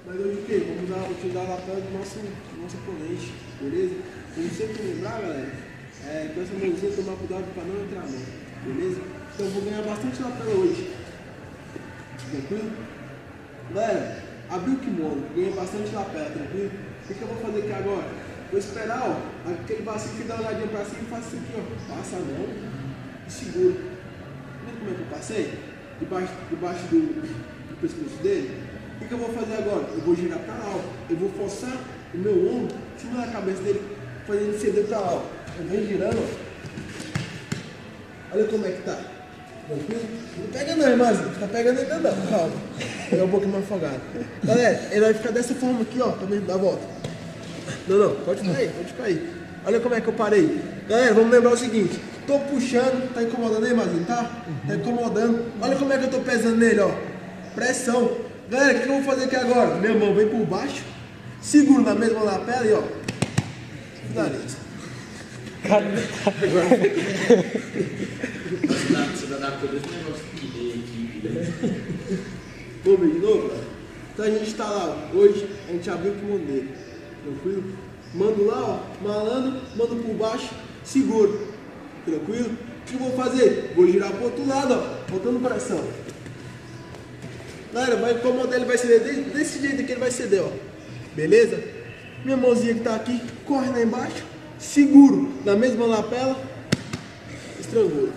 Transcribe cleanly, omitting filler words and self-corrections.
Mas hoje o que? Vamos utilizar a lapela do nosso oponente, beleza? Como sempre lembrar, galera, com essa mãozinha tomar cuidado para não entrar a mão, beleza? Então eu vou ganhar bastante lapela hoje. Tranquilo? Galera, abri o kimono, ganhei bastante lapela, tranquilo? O que eu vou fazer aqui agora? Vou esperar, ó, aquele bacinho que dá uma olhadinha pra cima e faço isso aqui, ó. Passa a mão e segura. Viu como é que eu passei? Debaixo do pescoço dele. O que eu vou fazer agora? Eu vou girar pra lá, ó. Eu vou forçar o meu ombro em cima da cabeça dele, fazendo ele ceder pra lá, ó. Eu venho girando, ó. Olha como é que tá. Tranquilo? Não pega não, irmãzinho. Tá pegando ainda não. Calma. Pegar um pouquinho mais afogado. Galera, ele vai ficar dessa forma aqui, ó. Tá vendo? Dá a volta. Não, pode ficar aí. Olha como é que eu parei. Galera, vamos lembrar o seguinte. Tô puxando, tá incomodando aí, irmãzinho, tá? Tá incomodando. Olha como é que eu tô pesando nele, ó. Pressão. Galera, o que eu vou fazer aqui agora? Minha mão vem por baixo, seguro na mesma lapela e ó. Finaliza. Você vai dar todo esse negócio aqui de equipe, né? Vamos ver de novo, galera? Então a gente tá lá, ó. Hoje a gente abriu o kimono dele. Tranquilo? Mando lá, ó. Malandro, mando por baixo, seguro. Tranquilo? O que eu vou fazer? Vou girar pro outro lado, ó. Botando pressão. Galera, vai incomodar, ele vai ceder desse jeito aqui, ele vai ceder, ó. Beleza? Minha mãozinha que tá aqui, corre lá embaixo, seguro na mesma lapela, estrangula.